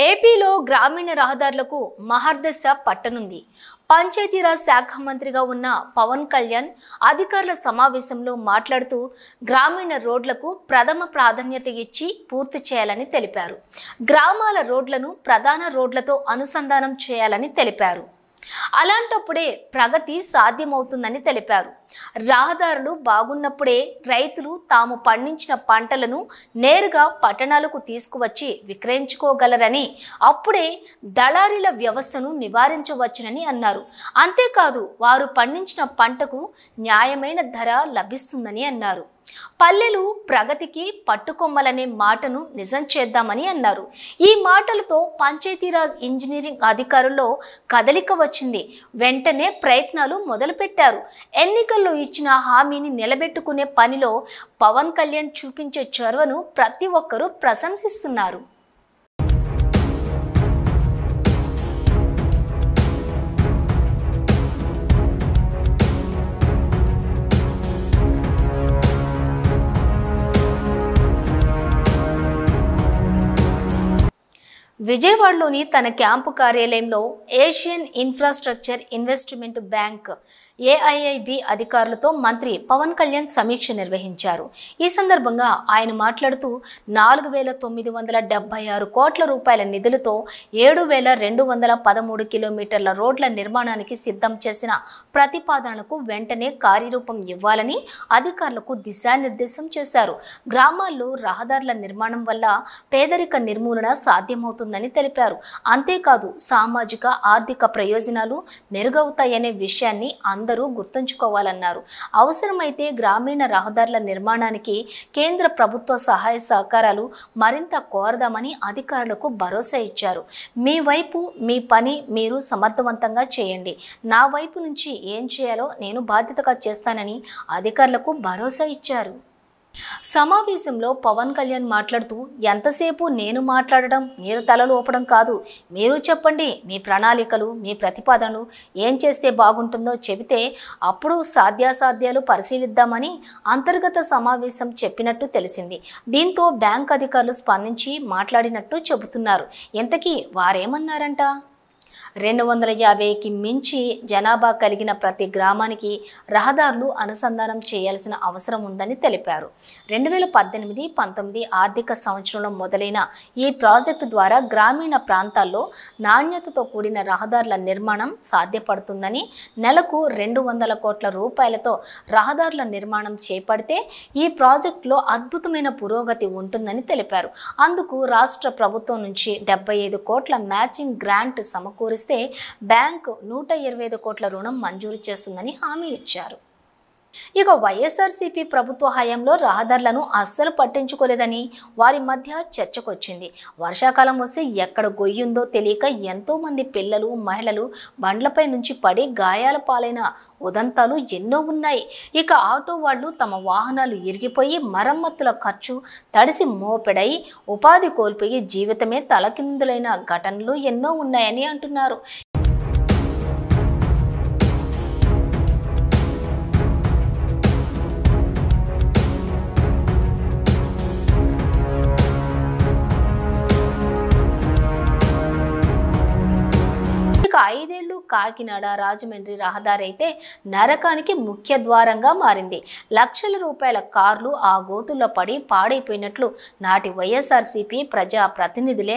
ఏపీలో గ్రామీణ రహదారులకు మహర్దశ పట్టనుంది. పంచాయతీరాజ్ శాఖ మంత్రిగా ఉన్న పవన్ కళ్యాణ్ అధికారుల సమావేశంలో మాట్లాడుతూ గ్రామీణ రోడ్లకు ప్రథమ ప్రాధాన్యత ఇచ్చి పూర్తి చేయాలని తెలిపారు. గ్రామాల రోడ్లను ప్రధాన రోడ్లతో అనుసంధానం చేయాలని తెలిపారు. అలాంటప్పుడే ప్రగతి సాధ్యమవుతుందని తెలిపారు. రహదారులు బాగున్నప్పుడే రైతులు తాము పండించిన పంటలను నేరుగా పట్టణాలకు తీసుకువచ్చి విక్రయించుకోగలరని, అప్పుడే దళారీల వ్యవస్థను నివారించవచ్చునని అన్నారు. అంతేకాదు వారు పండించిన పంటకు న్యాయమైన ధర లభిస్తుందని అన్నారు. పల్లెలు ప్రగతికి పట్టుకొమ్మలనే మాటను నిజం చేద్దామని అన్నారు. ఈ మాటలతో పంచాయతీరాజ్ ఇంజనీరింగ్ అధికారుల్లో కదలిక వచ్చింది. వెంటనే ప్రయత్నాలు మొదలుపెట్టారు. ఎన్నికల్లో ఇచ్చిన హామీని నిలబెట్టుకునే పనిలో పవన్ కళ్యాణ్ చూపించే చొరవను ప్రతి ఒక్కరూ ప్రశంసిస్తున్నారు. విజయవాడలోని తన క్యాంపు కార్యాలయంలో Asian infrastructure investment bank AIIB అధికారులతో మంత్రి పవన్ కళ్యాణ్ సమీక్ష నిర్వహించారు. ఈ సందర్భంగా ఆయన మాట్లాడుతూ 4,976 కోట్ల రూపాయల నిధులతో 7,213 కిలోమీటర్ల రోడ్ల నిర్మాణానికి సిద్ధం చేసిన ప్రతిపాదనలకు వెంటనే కార్యరూపం ఇవ్వాలని అధికారులకు దిశానిర్దేశం చేశారు. గ్రామాల్లో రహదారుల నిర్మాణం వల్ల పేదరిక నిర్మూలన సాధ్యమవుతుందని తెలిపారు. అంతేకాదు సామాజిక ఆర్థిక ప్రయోజనాలు మెరుగవుతాయనే విషయాన్ని అందరూ గుర్తుంచుకోవాలన్నారు. అవసరమైతే గ్రామీణ రహదారుల నిర్మాణానికి కేంద్ర ప్రభుత్వ సహాయ సహకారాలు మరింత కోరదామని అధికారులకు భరోసా ఇచ్చారు. మీ వైపు మీ పని మీరు సమర్థవంతంగా చేయండి, నా వైపు నుంచి ఏం చేయాలో నేను బాధ్యతగా చేస్తానని అధికారులకు భరోసా ఇచ్చారు. సమావేశంలో పవన్ కళ్యాణ్ మాట్లాడుతూ ఎంతసేపు నేను మాట్లాడడం, మీరు తలలు ఊపడం కాదు, మీరు చెప్పండి మీ ప్రణాళికలు, మీ ప్రతిపాదనలు, ఏం చేస్తే బాగుంటుందో చెబితే అప్పుడు సాధ్యాసాధ్యాలు పరిశీలిద్దామని అంతర్గత సమావేశం చెప్పినట్టు తెలిసింది. దీంతో బ్యాంక్ అధికారులు స్పందించి మాట్లాడినట్టు చెబుతున్నారు. ఇంతకీ వారేమన్నారంట? 250కి మించి జనాభా కలిగిన ప్రతి గ్రామానికి రహదారులు అనుసంధానం చేయాల్సిన అవసరం ఉందని తెలిపారు. 2018-19 ఆర్థిక సంవత్సరంలో మొదలైన ఈ ప్రాజెక్టు ద్వారా గ్రామీణ ప్రాంతాల్లో నాణ్యతతో కూడిన రహదారుల నిర్మాణం సాధ్యపడుతుందని, నెలకు 200 కోట్ల రూపాయలతో రహదారుల నిర్మాణం చేపడితే ఈ ప్రాజెక్టులో అద్భుతమైన పురోగతి ఉంటుందని తెలిపారు. అందుకు రాష్ట్ర ప్రభుత్వం నుంచి 75 కోట్ల మ్యాచింగ్ గ్రాంట్ సమకూరిస్తే బ్యాంకు 125 కోట్ల రుణం మంజూరు చేస్తుందని హామీ ఇచ్చారు. ఇక వైఎస్ఆర్సీపీ ప్రభుత్వ హయాంలో రహదారులను అస్సలు పట్టించుకోలేదని వారి మధ్య చర్చకొచ్చింది. వర్షాకాలం వస్తే ఎక్కడ గొయ్యుందో తెలియక ఎంతో మంది పిల్లలు, మహిళలు బండ్లపై నుంచి పడి గాయాల పాలైన ఉదంతాలు ఎన్నో ఉన్నాయి. ఇక ఆటో వాళ్ళు తమ వాహనాలు ఇరిగిపోయి మరమ్మతుల ఖర్చు తడిసి మోపెడై ఉపాధి కోల్పోయి జీవితమే తలకిందులైన ఘటనలు ఎన్నో ఉన్నాయని అంటున్నారు. ఇక 5 ఏళ్లు కాకినాడ రాజమండ్రి రహదారి అయితే నరకానికి ముఖ్య ద్వారంగా మారింది. లక్షల రూపాయల కార్లు ఆ గోతుల్లో పడి పాడైపోయినట్లు నాటి వైఎస్ఆర్సీపీ ప్రజా ప్రతినిధులే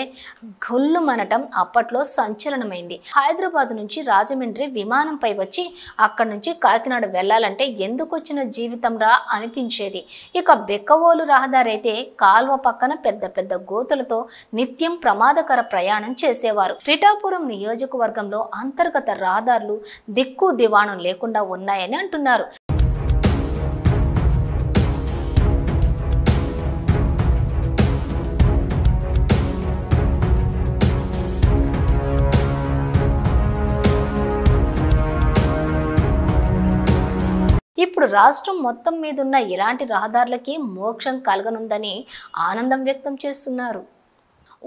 గుల్లుమనటం అప్పట్లో సంచలనమైంది. హైదరాబాద్ నుంచి రాజమండ్రి విమానంపై వచ్చి అక్కడి నుంచి కాకినాడ వెళ్లాలంటే ఎందుకొచ్చిన జీవితం రా అనిపించేది. ఇక బెక్కవోలు రహదారి అయితే కాల్వ పక్కన పెద్ద పెద్ద గోతులతో నిత్యం ప్రమాదకర ప్రయాణం చేసేవారు. పిఠాపురం నియోజకవర్గం అంతర్గత రహదారులు దిక్కు దివాణం లేకుండా ఉన్నాయని అంటున్నారు. ఇప్పుడు రాష్ట్రం మొత్తం మీదున్న ఇలాంటి రహదారులకి మోక్షం కలగనుందని ఆనందం వ్యక్తం చేస్తున్నారు.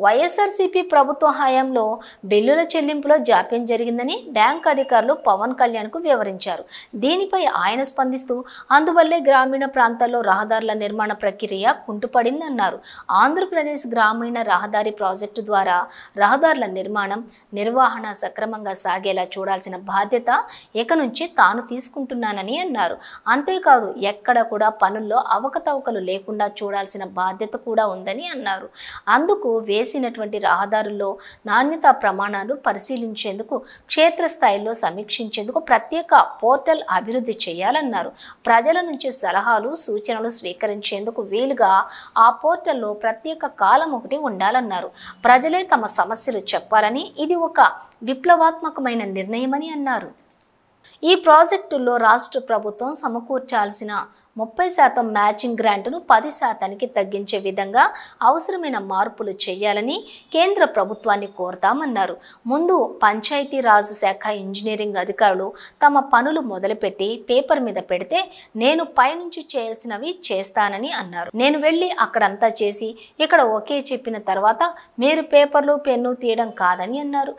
వైఎస్ఆర్సీపీ ప్రభుత్వ హయాంలో బిల్లుల చెల్లింపులో జాప్యం జరిగిందని బ్యాంక్ అధికారులు పవన్ కళ్యాణ్కు వివరించారు. దీనిపై ఆయన స్పందిస్తూ అందువల్లే గ్రామీణ ప్రాంతాల్లో రహదారుల నిర్మాణ ప్రక్రియ కుంటుపడిందన్నారు. ఆంధ్రప్రదేశ్ గ్రామీణ రహదారి ప్రాజెక్టు ద్వారా రహదారుల నిర్మాణం, నిర్వహణ సక్రమంగా సాగేలా చూడాల్సిన బాధ్యత ఇక నుంచి తాను తీసుకుంటున్నానని అన్నారు. అంతేకాదు ఎక్కడ కూడా పనుల్లో అవకతవకలు లేకుండా చూడాల్సిన బాధ్యత కూడా ఉందని అన్నారు. అందుకు వేసినటువంటి రహదారుల్లో నాణ్యతా ప్రమాణాలు పరిశీలించేందుకు, క్షేత్రస్థాయిలో సమీక్షించేందుకు ప్రత్యేక పోర్టల్ అభివృద్ధి చేయాలన్నారు. ప్రజల నుంచి సలహాలు, సూచనలు స్వీకరించేందుకు వీలుగా ఆ పోర్టల్లో ప్రత్యేక కాలం ఒకటి ఉండాలన్నారు. ప్రజలే తమ సమస్యలు చెప్పాలని, ఇది ఒక విప్లవాత్మకమైన నిర్ణయమని అన్నారు. ఈ ప్రాజెక్టుల్లో రాష్ట్ర ప్రభుత్వం సమకూర్చాల్సిన 30% మ్యాచింగ్ గ్రాంట్ను 10%కి తగ్గించే విధంగా అవసరమైన మార్పులు చేయాలని కేంద్ర ప్రభుత్వాన్ని కోరతామన్నారు. ముందు పంచాయతీరాజ్ శాఖ ఇంజనీరింగ్ అధికారులు తమ పనులు మొదలుపెట్టి పేపర్ మీద పెడితే నేను పైనుంచి చేయాల్సినవి చేస్తానని అన్నారు. నేను వెళ్ళి అక్కడంతా చేసి ఇక్కడ ఓకే చెప్పిన తర్వాత మీరు పేపర్లు, పెన్ను తీయడం కాదని అన్నారు.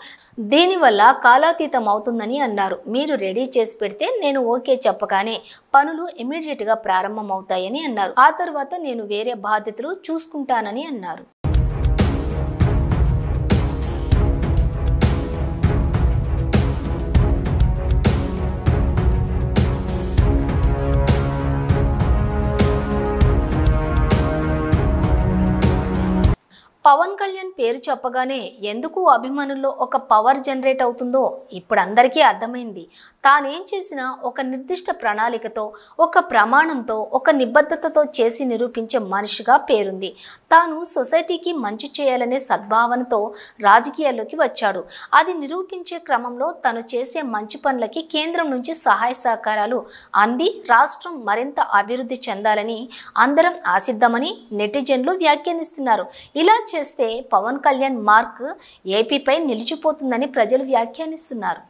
దీనివల్ల కాలాతీతం అవుతుందని అన్నారు. మీరు రెడీ చేసి పెడితే నేను ఓకే చెప్పగానే పనులు ఇమీడియట్గా ప్రారంభమవుతాయని అన్నారు. ఆ తర్వాత నేను వేరే బాధ్యతలు చూసుకుంటానని అన్నారు. పవన్ కళ్యాణ్ పేరు చెప్పగానే ఎందుకు అభిమానుల్లో ఒక పవర్ జనరేట్ అవుతుందో ఇప్పుడు అందరికీ అర్థమైంది. తానేం చేసినా ఒక నిర్దిష్ట ప్రణాళికతో, ఒక ప్రమాణంతో, ఒక నిబద్ధతతో చేసి నిరూపించే మనిషిగా పేరుంది. తాను సొసైటీకి మంచి చేయాలనే సద్భావనతో రాజకీయాల్లోకి వచ్చాడు. అది నిరూపించే క్రమంలో తను చేసే మంచి పనులకి కేంద్రం నుంచి సహాయ సహకారాలు అంది రాష్ట్రం మరింత అభివృద్ధి చెందాలని అందరం ఆశిద్దామని నెటిజన్లు వ్యాఖ్యానిస్తున్నారు. ఇలా చేస్తే పవన్ కళ్యాణ్ మార్క్ ఏపీపై నిలిచిపోతుందని ప్రజలు వ్యాఖ్యానిస్తున్నారు.